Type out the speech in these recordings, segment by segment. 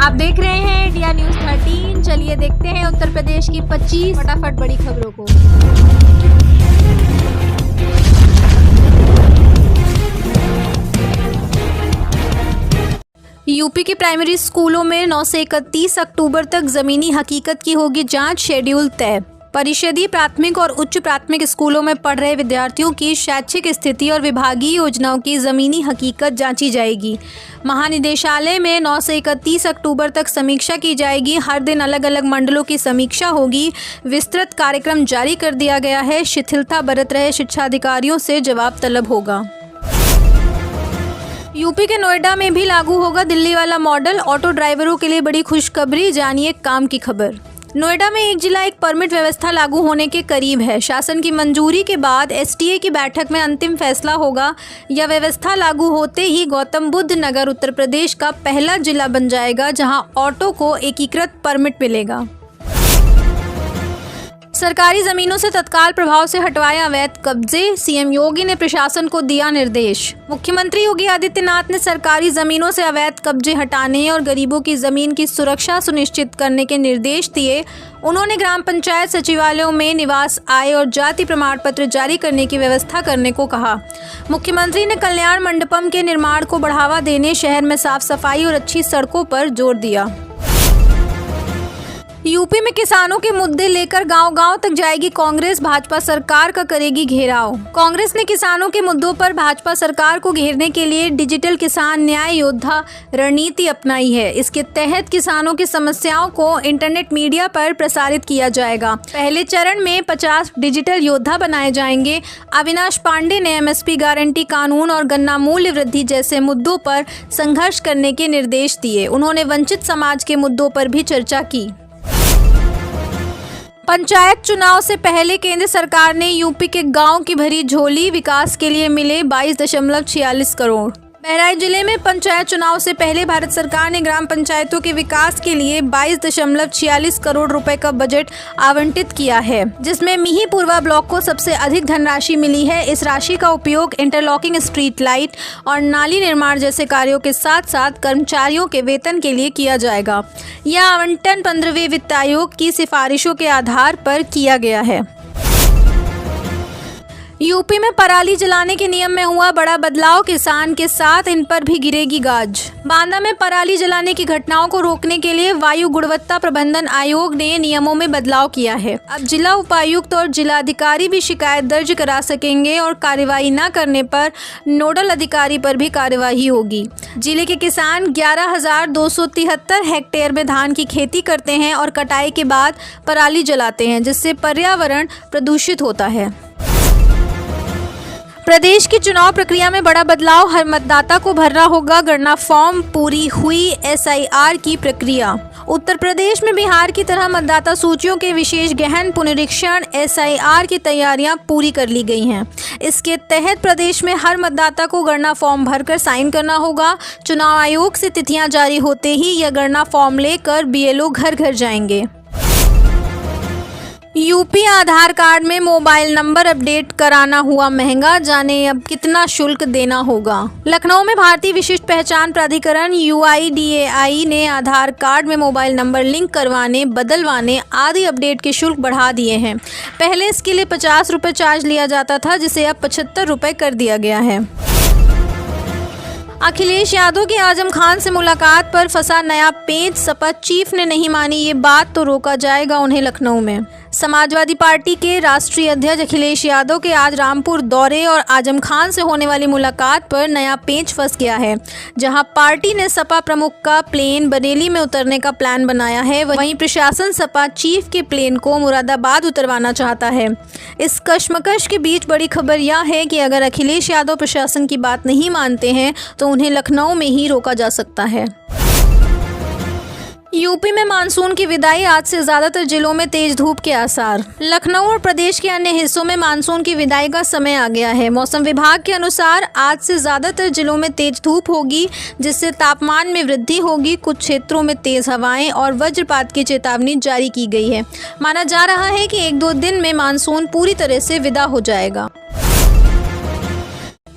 आप देख रहे हैं इंडिया न्यूज़ 13। चलिए देखते हैं उत्तर प्रदेश की 25 फटाफट बड़ी खबरों को। यूपी के प्राइमरी स्कूलों में 9 से 31 अक्टूबर तक ज़मीनी हकीकत की होगी जांच, शेड्यूल तय। परिषदीय प्राथमिक और उच्च प्राथमिक स्कूलों में पढ़ रहे विद्यार्थियों की शैक्षिक स्थिति और विभागीय योजनाओं की ज़मीनी हकीकत जांची जाएगी। महानिदेशालय में 9 से 31 अक्टूबर तक समीक्षा की जाएगी। हर दिन अलग अलग मंडलों की समीक्षा होगी। विस्तृत कार्यक्रम जारी कर दिया गया है। शिथिलता बरत रहे शिक्षा अधिकारियों से जवाब तलब होगा। यूपी के नोएडा में भी लागू होगा दिल्ली वाला मॉडल। ऑटो ड्राइवरों के लिए बड़ी खुशखबरी, जानिए काम की खबर। नोएडा में एक जिला एक परमिट व्यवस्था लागू होने के करीब है। शासन की मंजूरी के बाद एसटीए की बैठक में अंतिम फैसला होगा। यह व्यवस्था लागू होते ही गौतम बुद्ध नगर उत्तर प्रदेश का पहला जिला बन जाएगा जहां ऑटो को एकीकृत परमिट मिलेगा। सरकारी जमीनों से तत्काल प्रभाव से हटवाए अवैध कब्जे, सीएम योगी ने प्रशासन को दिया निर्देश। मुख्यमंत्री योगी आदित्यनाथ ने सरकारी जमीनों से अवैध कब्जे हटाने और गरीबों की जमीन की सुरक्षा सुनिश्चित करने के निर्देश दिए। उन्होंने ग्राम पंचायत सचिवालयों में निवास, आय और जाति प्रमाण पत्र जारी करने की व्यवस्था करने को कहा। मुख्यमंत्री ने कल्याण मंडपम के निर्माण को बढ़ावा देने, शहर में साफ सफाई और अच्छी सड़कों पर जोर दिया। यूपी में किसानों के मुद्दे लेकर गांव-गांव तक जाएगी कांग्रेस, भाजपा सरकार का करेगी घेराव। कांग्रेस ने किसानों के मुद्दों पर भाजपा सरकार को घेरने के लिए डिजिटल किसान न्याय योद्धा रणनीति अपनाई है। इसके तहत किसानों की समस्याओं को इंटरनेट मीडिया पर प्रसारित किया जाएगा। पहले चरण में 50 डिजिटल योद्धा बनाए जाएंगे। अविनाश पांडे ने एमएसपी गारंटी कानून और गन्ना मूल्य वृद्धि जैसे मुद्दों पर संघर्ष करने के निर्देश दिए। उन्होंने वंचित समाज के मुद्दों पर भी चर्चा की। पंचायत चुनाव से पहले केंद्र सरकार ने यूपी के गांव की भरी झोली, विकास के लिए मिले 22.46 करोड़। बहराइच जिले में पंचायत चुनाव से पहले भारत सरकार ने ग्राम पंचायतों के विकास के लिए 22.46 करोड़ रुपए का बजट आवंटित किया है, जिसमें मिहीपुरवा ब्लॉक को सबसे अधिक धनराशि मिली है। इस राशि का उपयोग इंटरलॉकिंग, स्ट्रीट लाइट और नाली निर्माण जैसे कार्यों के साथ साथ कर्मचारियों के वेतन के लिए किया जाएगा। यह आवंटन 15वें वित्त आयोग की सिफारिशों के आधार पर किया गया है। यूपी में पराली जलाने के नियम में हुआ बड़ा बदलाव, किसान के साथ इन पर भी गिरेगी गाज। बांदा में पराली जलाने की घटनाओं को रोकने के लिए वायु गुणवत्ता प्रबंधन आयोग ने नियमों में बदलाव किया है। अब जिला उपायुक्त और जिलाधिकारी भी शिकायत दर्ज करा सकेंगे और कार्रवाई न करने पर नोडल अधिकारी पर भी कार्रवाई होगी। जिले के किसान 11,273 हेक्टेयर में धान की खेती करते हैं और कटाई के बाद पराली जलाते हैं, जिससे पर्यावरण प्रदूषित होता है। प्रदेश की चुनाव प्रक्रिया में बड़ा बदलाव, हर मतदाता को भरना होगा गणना फॉर्म। पूरी हुई एसआईआर की प्रक्रिया। उत्तर प्रदेश में बिहार की तरह मतदाता सूचियों के विशेष गहन पुनरीक्षण एसआईआर की तैयारियां पूरी कर ली गई हैं। इसके तहत प्रदेश में हर मतदाता को गणना फॉर्म भरकर साइन करना होगा। चुनाव आयोग से तिथियां जारी होते ही यह गणना फॉर्म लेकर बीएलओ घर घर जाएंगे। यूपी आधार कार्ड में मोबाइल नंबर अपडेट कराना हुआ महंगा, जाने अब कितना शुल्क देना होगा। लखनऊ में भारतीय विशिष्ट पहचान प्राधिकरण UIDAI ने आधार कार्ड में मोबाइल नंबर लिंक करवाने, बदलवाने आदि अपडेट के शुल्क बढ़ा दिए हैं। पहले इसके लिए 50 रुपये चार्ज लिया जाता था, जिसे अब 75 रुपये कर दिया गया है। अखिलेश यादव की आजम खान से मुलाकात पर फंसा नया पेच, सपा चीफ ने नहीं मानी ये बात तो रोका जाएगा उन्हें लखनऊ में। समाजवादी पार्टी के राष्ट्रीय अध्यक्ष अखिलेश यादव के आज रामपुर दौरे और आजम खान से होने वाली मुलाकात पर नया पेच फंस गया है। जहां पार्टी ने सपा प्रमुख का प्लेन बरेली में उतरने का प्लान बनाया है, वहीं प्रशासन सपा चीफ के प्लेन को मुरादाबाद उतरवाना चाहता है। इस कश्मकश के बीच बड़ी खबर यह है कि अगर अखिलेश यादव प्रशासन की बात नहीं मानते हैं तो उन्हें लखनऊ में ही रोका जा सकता है। यूपी में मानसून की विदाई, आज से ज्यादातर जिलों में तेज धूप के आसार। लखनऊ और प्रदेश के अन्य हिस्सों में मानसून की विदाई का समय आ गया है। मौसम विभाग के अनुसार आज से ज्यादातर जिलों में तेज धूप होगी, जिससे तापमान में वृद्धि होगी। कुछ क्षेत्रों में तेज हवाएं और वज्रपात की चेतावनी जारी की गई है। माना जा रहा है कि 1-2 दिन में मानसून पूरी तरह से विदा हो जाएगा।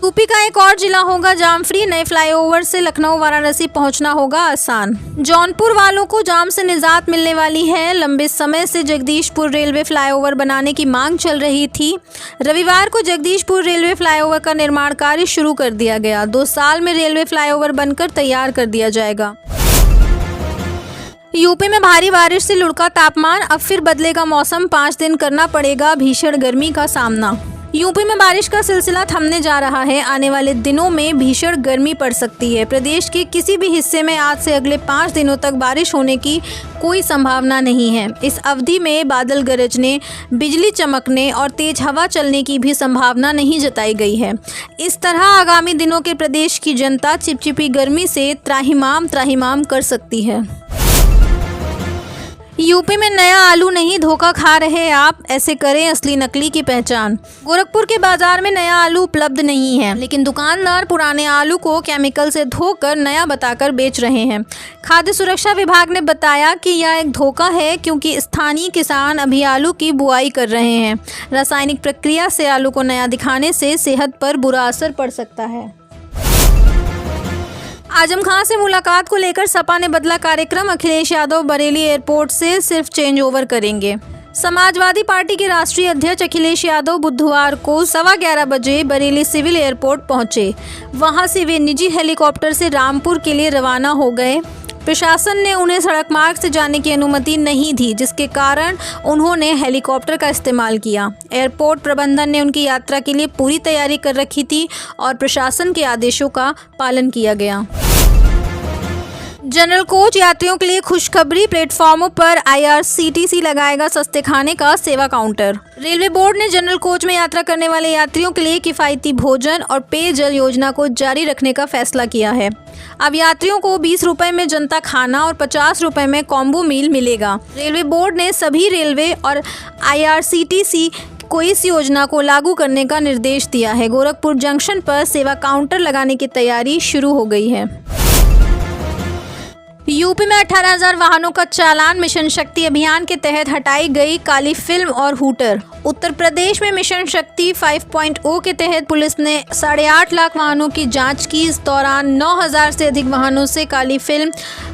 यूपी का एक और जिला होगा जाम फ्री। नए फ्लाईओवर से लखनऊ वाराणसी पहुंचना होगा आसान। जौनपुर वालों को जाम से निजात मिलने वाली है। लंबे समय से जगदीशपुर रेलवे फ्लाईओवर बनाने की मांग चल रही थी। रविवार को जगदीशपुर रेलवे फ्लाईओवर का निर्माण कार्य शुरू कर दिया गया। 2 साल में रेलवे फ्लाईओवर बनकर तैयार कर दिया जाएगा। यूपी में भारी बारिश से लुढ़का तापमान। अब फिर बदलेगा मौसम। 5 दिन करना पड़ेगा भीषण गर्मी का सामना। यूपी में बारिश का सिलसिला थमने जा रहा है। आने वाले दिनों में भीषण गर्मी पड़ सकती है। प्रदेश के किसी भी हिस्से में आज से अगले 5 दिनों तक बारिश होने की कोई संभावना नहीं है। इस अवधि में बादल गरजने, बिजली चमकने और तेज हवा चलने की भी संभावना नहीं जताई गई है। इस तरह आगामी दिनों के प्रदेश की जनता चिपचिपी गर्मी से त्राहिमाम कर सकती है। यूपी में नया आलू नहीं, धोखा खा रहे आप। ऐसे करें असली नकली की पहचान। गोरखपुर के बाजार में नया आलू उपलब्ध नहीं है, लेकिन दुकानदार पुराने आलू को केमिकल से धोकर नया बताकर बेच रहे हैं। खाद्य सुरक्षा विभाग ने बताया कि यह एक धोखा है, क्योंकि स्थानीय किसान अभी आलू की बुआई कर रहे हैं। रासायनिक प्रक्रिया से आलू को नया दिखाने से सेहत पर बुरा असर पड़ सकता है। आजम खान से मुलाकात को लेकर सपा ने बदला कार्यक्रम। अखिलेश यादव बरेली एयरपोर्ट से सिर्फ चेंज ओवर करेंगे। समाजवादी पार्टी के राष्ट्रीय अध्यक्ष अखिलेश यादव बुधवार को 11:15 बजे बरेली सिविल एयरपोर्ट पहुंचे। वहां से वे निजी हेलीकॉप्टर से रामपुर के लिए रवाना हो गए। प्रशासन ने उन्हें सड़क मार्ग से जाने की अनुमति नहीं दी, जिसके कारण उन्होंने हेलीकॉप्टर का इस्तेमाल किया। एयरपोर्ट प्रबंधन ने उनकी यात्रा के लिए पूरी तैयारी कर रखी थी और प्रशासन के आदेशों का पालन किया गया। जनरल कोच यात्रियों के लिए खुशखबरी। प्लेटफॉर्मों पर IRCTC लगाएगा सस्ते खाने का सेवा काउंटर। रेलवे बोर्ड ने जनरल कोच में यात्रा करने वाले यात्रियों के लिए किफ़ायती भोजन और पेयजल योजना को जारी रखने का फैसला किया है। अब यात्रियों को 20 रुपए में जनता खाना और 50 रुपए में कॉम्बो मील मिलेगा। रेलवे बोर्ड ने सभी रेलवे और IRCTC को इस योजना को लागू करने का निर्देश दिया है। गोरखपुर जंक्शन पर सेवा काउंटर लगाने की तैयारी शुरू हो गई है। यूपी में 18,000 वाहनों का चालान। मिशन शक्ति अभियान के तहत हटाई गई काली फिल्म और हूटर। उत्तर प्रदेश में मिशन शक्ति 5.0 के तहत पुलिस ने 8.5 लाख वाहनों की जांच की। इस दौरान 9,000 से अधिक वाहनों से काली फिल्म,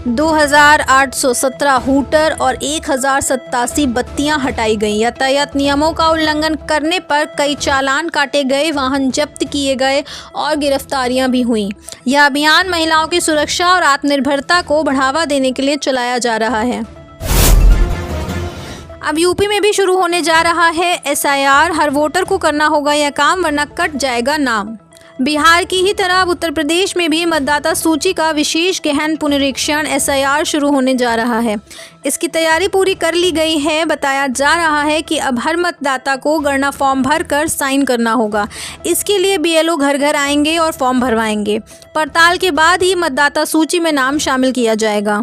2,817 हूटर और 1,087 बत्तियां हटाई गई। यातायात नियमों का उल्लंघन करने पर कई चालान काटे गए, वाहन जब्त किए गए और गिरफ्तारियां भी हुई। यह अभियान महिलाओं की सुरक्षा और आत्मनिर्भरता को बढ़ावा देने के लिए चलाया जा रहा है। अब यूपी में भी शुरू होने जा रहा है SIR। हर वोटर को करना होगा यह काम, वरना कट जाएगा नाम। बिहार की ही तरह अब उत्तर प्रदेश में भी मतदाता सूची का विशेष गहन पुनरीक्षण SIR शुरू होने जा रहा है। इसकी तैयारी पूरी कर ली गई है। बताया जा रहा है कि अब हर मतदाता को गणना फॉर्म भरकर साइन करना होगा। इसके लिए BLO घर घर आएंगे और फॉर्म भरवाएंगे। पड़ताल के बाद ही मतदाता सूची में नाम शामिल किया जाएगा।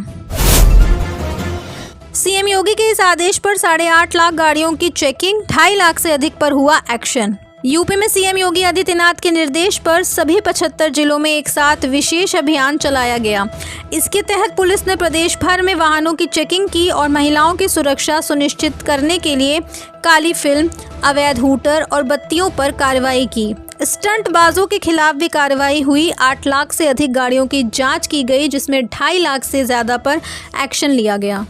CM योगी के इस आदेश पर 8.5 लाख गाड़ियों की चेकिंग, 2.5 लाख से अधिक पर हुआ एक्शन। यूपी में CM योगी आदित्यनाथ के निर्देश पर सभी 75 जिलों में एक साथ विशेष अभियान चलाया गया। इसके तहत पुलिस ने प्रदेश भर में वाहनों की चेकिंग की और महिलाओं की सुरक्षा सुनिश्चित करने के लिए काली फिल्म, अवैध हूटर और बत्तियों पर कार्रवाई की। स्टंटबाजों के खिलाफ भी कार्रवाई हुई। 8 लाख से अधिक गाड़ियों की जांच की गई, जिसमें 2.5 लाख से ज़्यादा पर एक्शन लिया गया।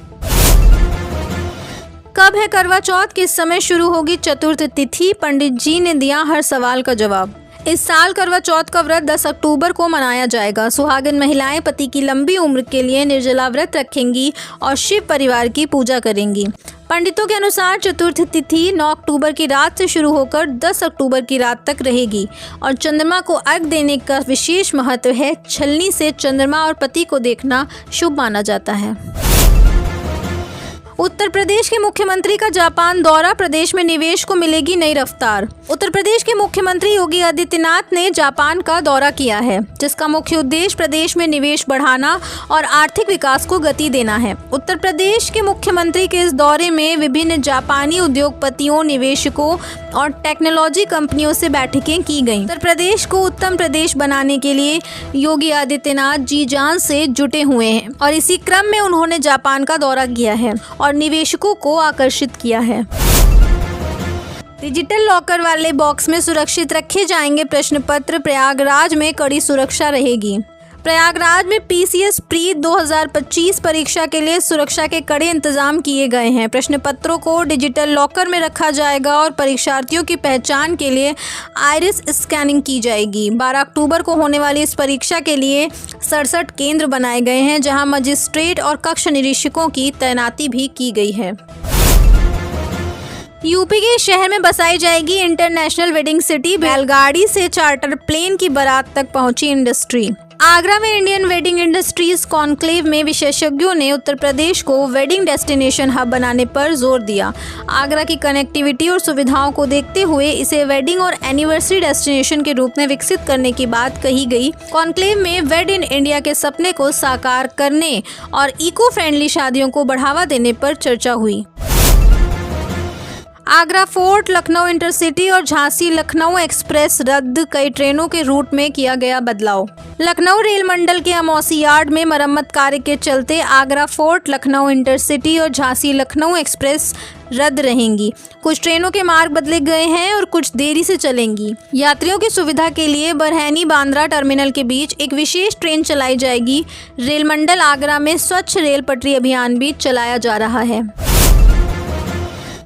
कब है करवा चौथ, किस समय शुरू होगी चतुर्थ तिथि? पंडित जी ने दिया हर सवाल का जवाब। इस साल करवा चौथ का व्रत 10 अक्टूबर को मनाया जाएगा। सुहागिन महिलाएं पति की लंबी उम्र के लिए निर्जला व्रत रखेंगी और शिव परिवार की पूजा करेंगी। पंडितों के अनुसार चतुर्थ तिथि 9 अक्टूबर की रात से शुरू होकर 10 अक्टूबर की रात तक रहेगी और चंद्रमा को अर्घ देने का विशेष महत्व है। छलनी से चंद्रमा और पति को देखना शुभ माना जाता है। उत्तर प्रदेश के मुख्यमंत्री का जापान दौरा, प्रदेश में निवेश को मिलेगी नई रफ्तार। उत्तर प्रदेश के मुख्यमंत्री योगी आदित्यनाथ ने जापान का दौरा किया है, जिसका मुख्य उद्देश्य प्रदेश में निवेश बढ़ाना और आर्थिक विकास को गति देना है। उत्तर प्रदेश के मुख्यमंत्री के इस दौरे में विभिन्न जापानी उद्योगपतियों, निवेशकों और टेक्नोलॉजी कंपनियों से बैठकें की गईं। उत्तर प्रदेश को उत्तम प्रदेश बनाने के लिए योगी आदित्यनाथ जी जान से जुटे हुए हैं और इसी क्रम में उन्होंने जापान का दौरा किया है और निवेशकों को आकर्षित किया है। डिजिटल लॉकर वाले बॉक्स में सुरक्षित रखे जाएंगे प्रश्न पत्र। प्रयागराज में कड़ी सुरक्षा रहेगी। प्रयागराज में पीसीएस प्री 2025 परीक्षा के लिए सुरक्षा के कड़े इंतजाम किए गए हैं। प्रश्न पत्रों को डिजिटल लॉकर में रखा जाएगा और परीक्षार्थियों की पहचान के लिए आइरिस स्कैनिंग की जाएगी। 12 अक्टूबर को होने वाली इस परीक्षा के लिए 67 केंद्र बनाए गए हैं, जहां मजिस्ट्रेट और कक्ष निरीक्षकों की तैनाती भी की गई है। यूपी के शहर में बसाई जाएगी इंटरनेशनल वेडिंग सिटी। बैलगाड़ी से चार्टर प्लेन की बारात तक पहुंची इंडस्ट्री। आगरा में इंडियन वेडिंग इंडस्ट्रीज कॉन्क्लेव में विशेषज्ञों ने उत्तर प्रदेश को वेडिंग डेस्टिनेशन हब बनाने पर जोर दिया। आगरा की कनेक्टिविटी और सुविधाओं को देखते हुए इसे वेडिंग और एनिवर्सरी डेस्टिनेशन के रूप में विकसित करने की बात कही गई। कॉन्क्लेव में वेड इन इंडिया के सपने को साकार करने और इको फ्रेंडली शादियों को बढ़ावा देने पर चर्चा हुई। आगरा फोर्ट, लखनऊ इंटरसिटी और झांसी लखनऊ एक्सप्रेस रद्द। कई ट्रेनों के रूट में किया गया बदलाव। लखनऊ रेल मंडल के अमौसी यार्ड में मरम्मत कार्य के चलते आगरा फोर्ट, लखनऊ इंटरसिटी और झांसी लखनऊ एक्सप्रेस रद्द रहेंगी। कुछ ट्रेनों के मार्ग बदले गए हैं और कुछ देरी से चलेंगी। यात्रियों की सुविधा के लिए बरहैनी बांद्रा टर्मिनल के बीच एक विशेष ट्रेन चलाई जाएगी। रेल मंडल आगरा में स्वच्छ रेल पटरी अभियान भी चलाया जा रहा है।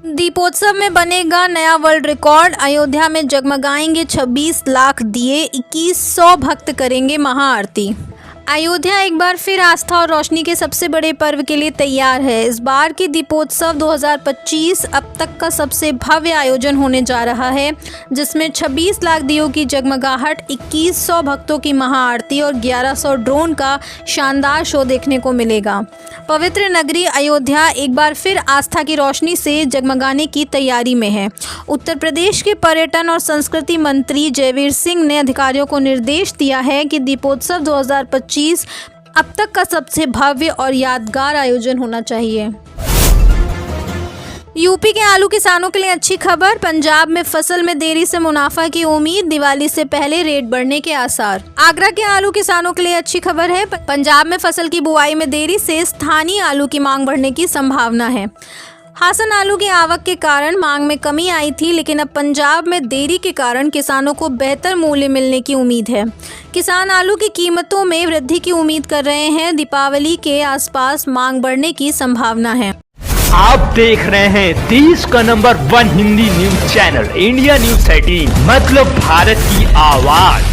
दीपोत्सव में बनेगा नया वर्ल्ड रिकॉर्ड। अयोध्या में जगमगाएंगे 26 लाख दिए, 2100 भक्त करेंगे महाआरती। अयोध्या एक बार फिर आस्था और रोशनी के सबसे बड़े पर्व के लिए तैयार है। इस बार की दीपोत्सव 2025 अब तक का सबसे भव्य आयोजन होने जा रहा है, जिसमें 26 लाख दियों की जगमगाहट, 2100 भक्तों की महाआरती और 1100 ड्रोन का शानदार शो देखने को मिलेगा। पवित्र नगरी अयोध्या एक बार फिर आस्था की रोशनी से जगमगाने की तैयारी में है। उत्तर प्रदेश के पर्यटन और संस्कृति मंत्री जयवीर सिंह ने अधिकारियों को निर्देश दिया है कि दीपोत्सव 2025 अब तक का सबसे भव्य और यादगार आयोजन होना चाहिए। यूपी के आलू किसानों के लिए अच्छी खबर। पंजाब में फसल में देरी से मुनाफा की उम्मीद, दिवाली से पहले रेट बढ़ने के आसार। आगरा के आलू किसानों के लिए अच्छी खबर है। पंजाब में फसल की बुआई में देरी से स्थानीय आलू की मांग बढ़ने की संभावना है। हासन आलू की आवक के कारण मांग में कमी आई थी, लेकिन अब पंजाब में देरी के कारण किसानों को बेहतर मूल्य मिलने की उम्मीद है। किसान आलू की कीमतों में वृद्धि की उम्मीद कर रहे हैं। दीपावली के आसपास मांग बढ़ने की संभावना है। आप देख रहे हैं देश का number 1 Hindi news channel India news 18, मतलब भारत की आवाज।